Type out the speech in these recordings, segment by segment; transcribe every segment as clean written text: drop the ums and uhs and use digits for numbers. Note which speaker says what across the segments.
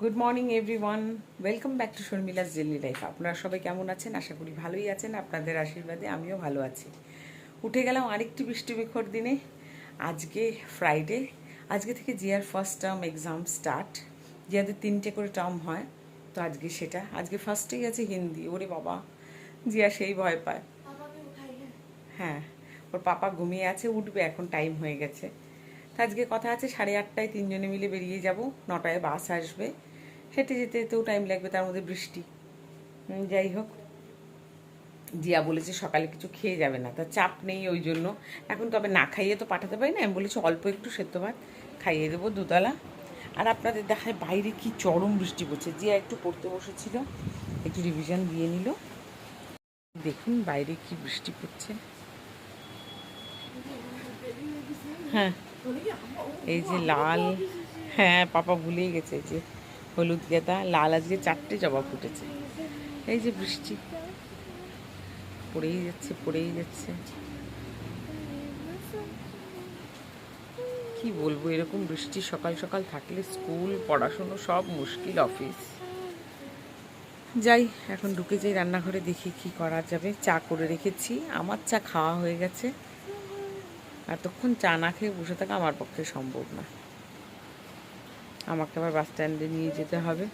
Speaker 1: Good morning everyone, welcome back to Sharmila's daily life. আপনারা সবাই কেমন আছেন? আশা করি ভালোই আছেন। আপনাদের আশীর্বাদে আমিও ভালো আছি। উঠে গেলাম আরেকটি বৃষ্টিবিখর দিনে। আজকে ফ্রাইডে, আজকে থেকে জিয়ার ফার্স্ট টার্ম এক্সাম স্টার্ট। জিয়াদের 3টে করে টার্ম হয়, তো আজকে সেটা। আজকে ফার্স্টেই আছে হিন্দি। ওরে বাবা, জিয়া সেই ভয় পায়। হ্যাঁ, ওর পাপা ঘুমিয়ে আছে, উঠবে, এখন টাইম হয়ে গেছে। তো আজকে কথা আছে 8:30টায় তিনজনে মিলে বেরিয়ে যাব, 9টায় বাস আসবে। হেঁটে যেতে যেতেও টাইম লাগবে, তার মধ্যে বৃষ্টি। যাই হোক, জিয়া বলেছে সকালে কিছু খেয়ে যাবে না, তার চাপ নেই ওই জন্য। এখন তবে না খাইয়ে তো পাঠাতে পারি না, আমি বলেছি অল্প একটু সেদ্ধ ভাত খাইয়ে দেবো দুতলা। আর আপনাদের দেখায় বাইরে কি চরম বৃষ্টি পড়ছে। জিয়া একটু পড়তে বসেছিল, একটু রিভিশন দিয়ে নিল। দেখুন বাইরে কি বৃষ্টি পড়ছে। হ্যাঁ, এই যে লাল, হ্যাঁ পাপা ভুলেই গেছে, যে হলুদ গেঁদা লাল, আজকে 4টে জবা ফুটেছে। এই যে বৃষ্টি পড়েই যাচ্ছে পড়েই যাচ্ছে। কি বলবো, এরকম বৃষ্টি সকাল সকাল থাকলে স্কুল পড়াশুনো সব মুশকিল, অফিস। যাই, এখন ঢুকে যাই রান্নাঘরে, দেখি কি করা যাবে। চা করে রেখেছি, আমার চা খাওয়া হয়ে গেছে। এতক্ষণ চা না খেয়ে বসে থাকা আমার পক্ষে সম্ভব না। আমাকে আবার বাস স্ট্যান্ডে নিয়ে যেতে হবে।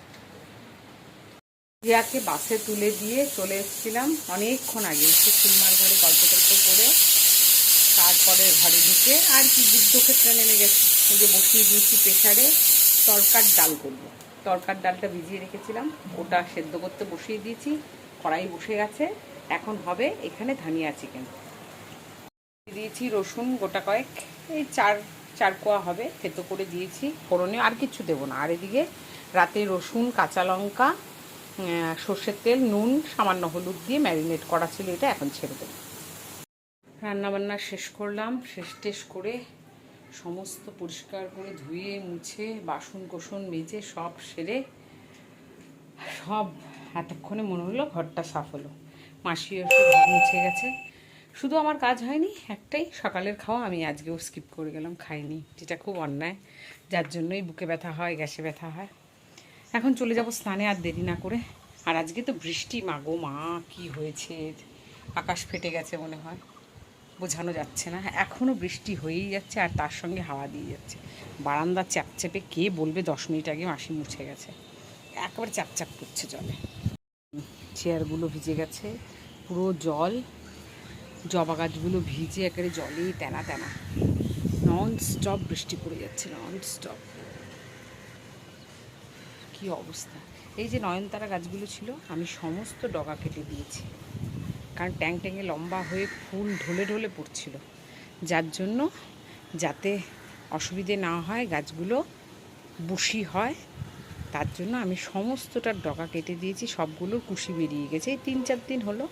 Speaker 1: রিয়াকে বাসে তুলে দিয়ে চলে এসেছিলাম অনেকক্ষণ আগে, একটু খুলমার ঘরে গল্প টল্প করে তারপরে ঘরে ঢুকে আর কি যুদ্ধক্ষেত্রে নেমে গেছে। এই যে বসিয়ে দিয়েছি প্রেশারে, তরকার ডাল করবো। তরকার ডালটা ভিজিয়ে রেখেছিলাম, ওটা সেদ্ধ করতে বসিয়ে দিয়েছি। কড়াই বসে গেছে, এখন হবে এখানে ধনিয়া চিকেন। দিয়েছি রসুন গোটা কয়েক, এই চার কোয়া হবে, থেতো করে দিয়েছি ফোড়নে। আর কিছু দেবো না। আর এদিকে রাতে রসুন কাঁচা লঙ্কা সর্ষের তেল নুন সামান্য হলুদ দিয়ে ম্যারিনেট করা ছিল, এটা এখন ছেড়ে দেবো। রান্নাবান্না শেষ করলাম, শেষ করে সমস্ত পরিষ্কার করে ধুয়ে মুছে বাসন কোসন মেজে সব সেরে সব এতক্ষণে মনে হলো ঘরটা সাফ হলো। মাসি এসে ঘর মুছে গেছে। শুধু আমার কাজ হয়নি একটাই, সকালের খাওয়া আমি আজকেও স্কিপ করে গেলাম, খাইনি, যেটা খুব অন্যায়। যার জন্যই বুকে ব্যথা হয়, গ্যাসে ব্যথা হয়। এখন চলে যাব স্নানে, আর দেরি না করে। আর আজকে তো বৃষ্টি, মা গো মা, কী হয়েছে, আকাশ ফেটে গেছে মনে হয়, বোঝানো যাচ্ছে না। এখনও বৃষ্টি হয়েই যাচ্ছে, আর তার সঙ্গে হাওয়া দিয়ে যাচ্ছে। বারান্দা চ্যাপচ্যাপে, কে বলবে 10 মিনিট আগে মাসি মুছে গেছে, একেবারে চ্যাপচ্যাপ করছে জলে। চেয়ারগুলো ভিজে গেছে, পুরো জল। জবা গাছগুলো ভিজে একেবারে জলেই তেনা তেনা। নন স্টপ বৃষ্টি পড়ে যাচ্ছে, নন স্টপ। কী অবস্থা। এই যে নয়নতারা গাছগুলো ছিল, আমি সমস্ত ডগা কেটে দিয়েছি, কারণ ট্যাং ট্যাঙে লম্বা হয়ে ফুল ঢলে ঢলে পড়ছিল। যার জন্য যাতে অসুবিধে না হয়, গাছগুলো বুশি হয়, তার জন্য আমি সমস্তটার ডগা কেটে দিয়েছি। সবগুলোর কুশি বেরিয়ে গেছে, এই 3-4 দিন হলো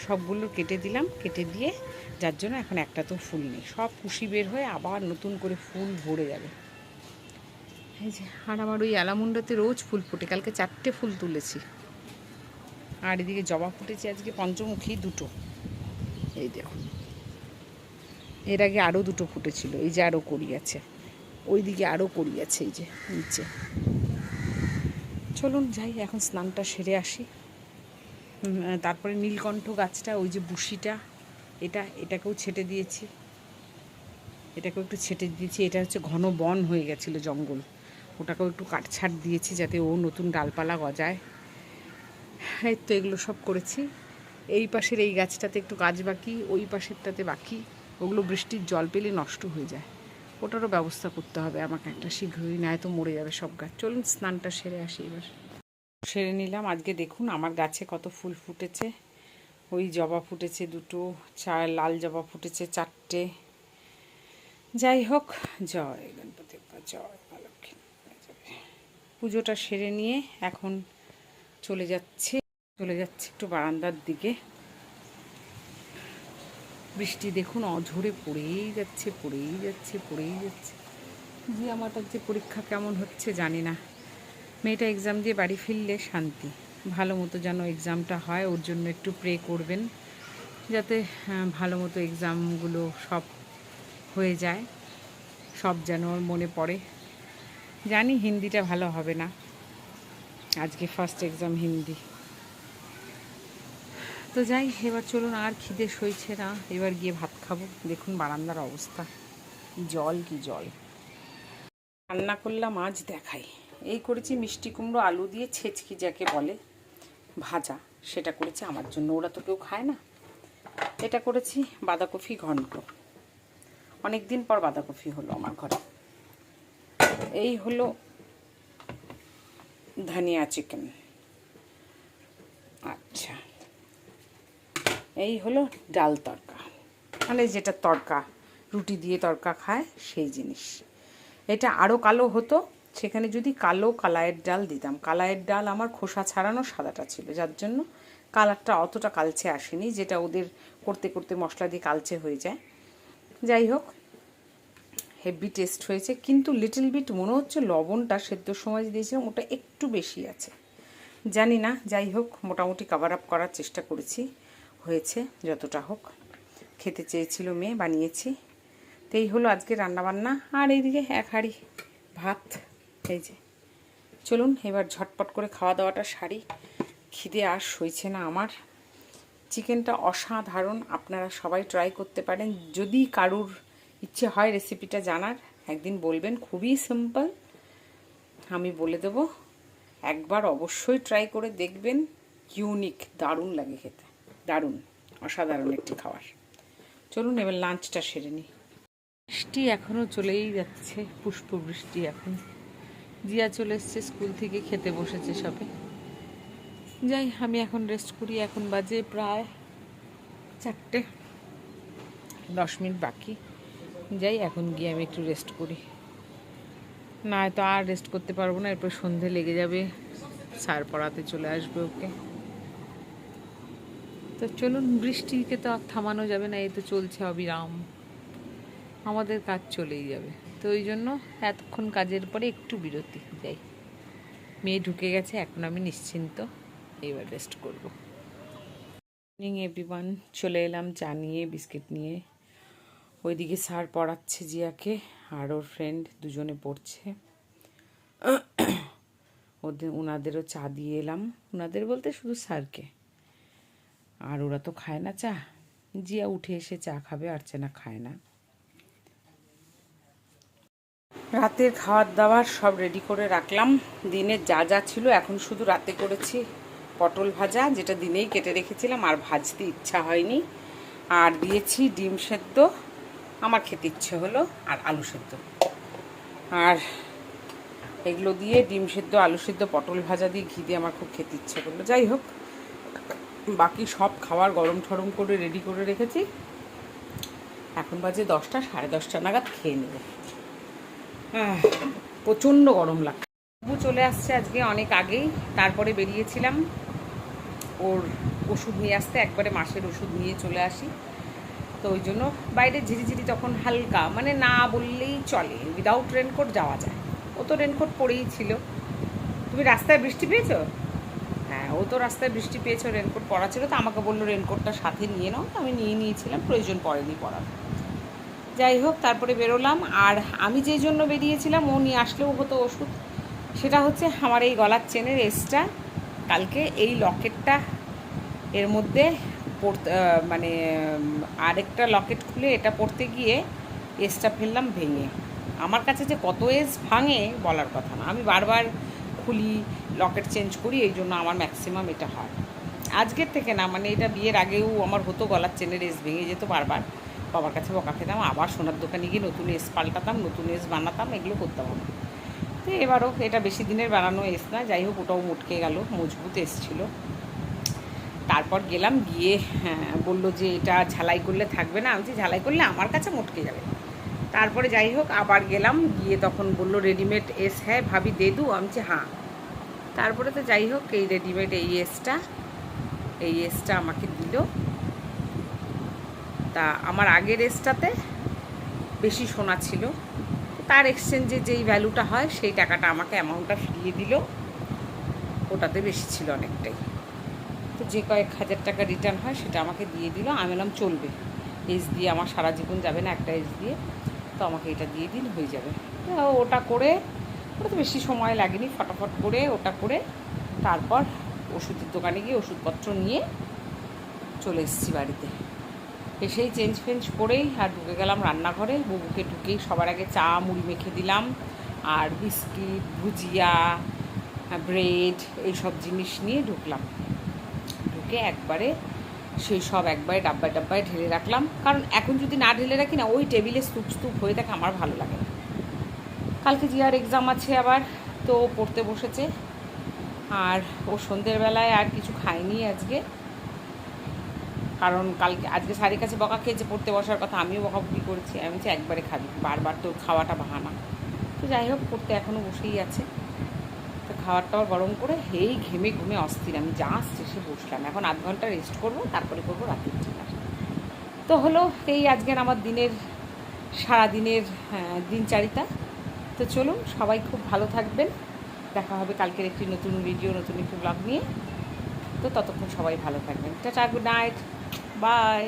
Speaker 1: সবগুলো কেটে দিলাম। কেটে দিয়ে যার জন্য এখন একটা তো ফুল নেই, সব কুশি বের হয়ে আবার নতুন করে ফুল ভরে যাবে। এই যে, আর আমার ওই অ্যালামুন্ডাতে রোজ ফুল ফোটে, কালকে 4টে ফুল তুলেছি। আর এদিকে জবা ফুটেছে আজকে পঞ্চমুখী 2টো, এই দেখুন। এর আগে আরও 2টো ফুটেছিল, এই যে আরও কড়ি আছে, ওই দিকে আরও কড়ি আছে, এই যে নিচে। চলুন যাই, এখন স্নানটা সেরে আসি। তারপরে নীলকণ্ঠ গাছটা, ওই যে বুশিটা, এটাকেও ছেটে দিয়েছি, এটাকেও একটু ছেটে দিয়েছি। এটা হচ্ছে ঘন বন হয়ে গেছিলো, জঙ্গল, ওটাকেও একটু কাটছাট দিয়েছি যাতে ও নতুন ডালপালা গজায়। এই তো এগুলো সব করেছি। এই পাশের এই গাছটাতে একটু কাজ বাকি, ওই পাশেরটাতে বাকি। ওগুলো বৃষ্টির জল পেলে নষ্ট হয়ে যায়, ওটারও ব্যবস্থা করতে হবে আমাকে একটা শীঘ্রই, নয় তো মরে যাবে সব গাছ। চলুন স্নানটা সেরে আসি এবার। সেরে নিলাম। আজকে দেখুন আমার গাছে কত ফুল ফুটেছে। ওই জবা ফুটেছে 2টো, লাল জবা ফুটেছে 4টে। যাই হোক, জয় গণপতি জয় মা লক্ষ্মী। পুজোটা সেরে নিয়ে এখন চলে যাচ্ছে একটু বারান্দার দিকে। বৃষ্টি দেখুন অঝরে পড়েই যাচ্ছে। জি, আমারটার যে পরীক্ষা কেমন হচ্ছে জানি না। মেয়েটা এক্সাম দিয়ে বাড়ি ফিরলে শান্তি, ভালো মতো যেন এক্সামটা হয়, ওর জন্য একটু প্রে করবেন, যাতে ভালো মতো এক্সামগুলো সব হয়ে যায়, সব যেন ওর মনে পড়ে। জানি হিন্দিটা ভালো হবে না, আজকে ফার্স্ট এক্সাম হিন্দি। তো যাই, এবার চলুন, আর খিদে সইছে না, এবার গিয়ে ভাত খাবো। দেখুন বারান্দার অবস্থা, কি জল কি জল। রান্না করলাম আজ দেখাই, এই করেছি মিষ্টি কুমড়ো আলু দিয়ে ছেচকি যাকে বলে ভাজা, সেটা করেছি আমার জন্য, ওরা তো কেউ খায় না। এটা করেছি বাঁধাকপি ঘন্ট, অনেক দিন পর বাঁধাকপি হলো আমার ঘরে। এই হলো ধনিয়া চিকেন, আচ্ছা এই হলো ডাল তড়কা, মানে যেটা তড়কা রুটি দিয়ে তড়কা খায় সেই জিনিস। এটা আরও কালো হতো, সেখানে যদি কালো কালাইয়ের ডাল দিতাম। কালাইয়ের ডাল আমার খোসা ছাড়ানো সাদাটা ছিল, যার জন্য কালারটা অতটা কালচে আসেনি, যেটা ওদের করতে করতে মশলা দিয়ে কালচে হয়ে যায়। যাই হোক, হেভি টেস্ট হয়েছে, কিন্তু লিটল বিট মনে হচ্ছে লবণটা সেদ্ধর সময় দিয়েছিলাম ওটা একটু বেশি আছে, জানি না। যাই হোক, মোটামুটি কভার আপ করার চেষ্টা করেছি, হয়েছে যতটা হোক। খেতে চেয়েছিল মেয়ে, বানিয়েছি। তো এই হলো আজকে রান্নাবান্না। আর এইদিকে এক হাঁড়ি ভাত, এই যে। চলুন এবার ঝটপট করে খাওয়া দাওয়াটা সারি, খিদে আর সইছে না আমার। চিকেনটা অসাধারণ, আপনারা সবাই ট্রাই করতে পারেন। যদি কারুর ইচ্ছে হয় রেসিপিটা জানার, একদিন বলবেন, খুবই সিম্পল, আমি বলে দেব। একবার অবশ্যই ট্রাই করে দেখবেন, ইউনিক, দারুণ লাগে খেতে, দারুণ, অসাধারণ একটি খাবার। চলুন এবার লাঞ্চটা সেরে নিই। বৃষ্টি এখনও চলেই যাচ্ছে, পুষ্প বৃষ্টি। এখন জিয়া চলে এসছে স্কুল থেকে, খেতে বসেছে সবে। যাই, আমি এখন রেস্ট করি। এখন বাজে প্রায় 4:10 বাকি। যাই, এখন গিয়ে আমি একটু রেস্ট করি, না তো আর রেস্ট করতে পারবো না, এরপর সন্ধে লেগে যাবে, স্যার পড়াতে চলে আসবে ওকে। তো চলুন, বৃষ্টিকে তো আর থামানো যাবে না, এই তো চলছে অবিরাম, আমাদের কাজ চলেই যাবে। তো ওই জন্য এতক্ষণ কাজের পরে একটু বিরতি। যাই, মেয়ে ঢুকে গেছে, এখন আমি নিশ্চিন্ত, এইবার রেস্ট করবো। মর্নিং এভরিওয়ান, চলে এলাম চা নিয়ে, বিস্কিট নিয়ে। ওইদিকে স্যার পড়াচ্ছে জিয়াকে, আর ওর ফ্রেন্ড দুজনে পড়ছে। ওনাদেরও চা দিয়ে এলাম, ওনাদের বলতে শুধু স্যারকে। আর ওরা তো খায় না চা, জিয়া উঠে এসে চা খাবে, আর্চনা খায় না। রাতের খাওয়ার দাওয়ার সব রেডি করে রাখলাম, দিনে যা যা ছিল এখন শুধু রাতে করেছি পটল ভাজা, যেটা দিনেই কেটে রেখেছিলাম আর ভাজতে ইচ্ছা হয়নি। আর দিয়েছি ডিম সেদ্ধ, আমার খেতে ইচ্ছে হলো, আর আলু সেদ্ধ। আর এগুলো দিয়ে ডিম সেদ্ধ, আলু সেদ্ধ, পটল ভাজা দিয়ে ঘি দিয়ে আমার খুব খেতে ইচ্ছে করলো। যাই হোক, বাকি সব খাবার গরম ঠরম করে রেডি করে রেখেছি। এখন বাজে 10টা, 10:30 নাগাদ খেয়ে নেব। প্রচণ্ড গরম লাগছে। বাবু চলে আসছে আজকে অনেক আগেই, তারপরে বেরিয়েছিলাম ওর ওষুধ নিয়ে আসতে, একবারে মাসের ওষুধ নিয়ে চলে আসি। তো ওই জন্য বাইরে ঝিরিঝিরি তখন হালকা, মানে না বললেই চলে, উইদাউট রেনকোট যাওয়া যায়। ও তো রেনকোট পরেই ছিল। তুমি রাস্তায় বৃষ্টি পেয়েছো? হ্যাঁ, ও তো রাস্তায় বৃষ্টি পেয়েছো, রেনকোট পরা ছিল, তো আমাকে বললো রেনকোটটা সাথে নিয়ে নাও, তো আমি নিয়ে নিয়েছিলাম, প্রয়োজন পড়েনি পরার। যাই হোক, তারপরে বেরোলাম। আর আমি যেই জন্য বেরিয়েছিলাম, ও নিয়ে আসলেও হতো ওষুধ, সেটা হচ্ছে আমার এই গলার চেনের এসটা, কালকে এই লকেটটা এর মধ্যে পড়তে, মানে আরেকটা লকেট খুলে এটা পড়তে গিয়ে এসটা ফেললাম ভেঙে। আমার কাছে যে কত এস ভাঙে বলার কথা না, আমি বারবার খুলি, লকেট চেঞ্জ করি, এই জন্য আমার ম্যাক্সিমাম এটা হয়। আজকের থেকে না, মানে এটা বিয়ের আগেও আমার হতো, গলার চেনের এস ভেঙে যেত বারবার, বাবার কাছে বকা খেতাম, আবার সোনার দোকানে গিয়ে নতুন এস পাল্টাতাম, নতুন এস বানাতাম, এগুলো করতাম আমি। তো এবারও এটা বেশি দিনের বানানো এস না, যাই হোক ওটাও মুটকে গেল, মজবুত এস ছিল। তারপর গেলাম, গিয়ে বললো যে এটা ঝালাই করলে থাকবে না, আমি ঝালাই করলে আমার কাছে মুটকে যাবে। তারপরে যাই হোক আবার গেলাম, গিয়ে তখন বললো রেডিমেড এস হ্যাঁ ভাবি দে দু, আমি হ্যাঁ। তারপরে তো যাই হোক এই রেডিমেড এই এসটা আমাকে দিল। তা আমার আগের এসটাতে বেশি সোনা ছিল, তার এক্সচেঞ্জে যেই ভ্যালুটা হয় সেই টাকাটা আমাকে অ্যামাউন্টটা ফিরিয়ে দিল, ওটাতে বেশি ছিল অনেকটাই। তো যে কয়েক হাজার টাকা রিটার্ন হয় সেটা আমাকে দিয়ে দিল। আমি বললাম চলবে, এস দিয়ে আমার সারা জীবন যাবে না একটা এস দিয়ে, তো আমাকে এটা দিয়ে দিন হয়ে যাবে। তো ওটা করে, ওটা তো বেশি সময় লাগেনি, ফটাফট করে ওটা করে তারপর ওষুধের দোকানে গিয়ে ওষুধপত্র নিয়ে চলে এসেছি বাড়িতে। এসেই চেঞ্জ ফেঞ্জ করেই আর ঢুকে গেলাম রান্নাঘরে। বুবুকে ঢুকেই সবার আগে চা মুড়ি মেখে দিলাম, আর বিস্কিট, ভুজিয়া, ব্রেড এইসব জিনিস নিয়ে ঢুকলাম। ঢুকে একবারে সেই সব একবারে ডাব্বায় ডাব্বায় ঢেলে রাখলাম, কারণ এখন যদি না ঢেলে রাখি না, ওই টেবিলে স্তূপ স্তূপ হয়ে থাকে, আমার ভালো লাগে না। কালকে জিয়ার এক্সাম আছে আবার, তো পড়তে বসেছে। আর ও সন্ধ্যের বেলায় আর কিছু খায়নি আজকে, কারণ আজকে স্যারের কাছে বকা খেয়েছে পড়তে বসার কথা, আমিও বকাবকি করেছি। আমি বলছি একবারে খাবি, বারবার তোর খাওয়াটা বাহানা। তো যাই হোক, পড়তে এখনও বসেই আছে। তো খাওয়ার টাওয়ার গরম করে এই ঘেমে ঘুমে অস্থির, আমি জাস্ট এসে বসলাম। এখন আধ ঘন্টা রেস্ট করবো, তারপরে করবো রাতের ডিনার। তো হলো এই আজকের আমার সারাদিনের দিনচারিতা। তো চলুন, সবাই খুব ভালো থাকবেন। দেখা হবে কালকের একটি নতুন ভিডিও, নতুন একটি ব্লগ নিয়ে। তো ততক্ষণ সবাই ভালো থাকবেন। Tata, good night, by.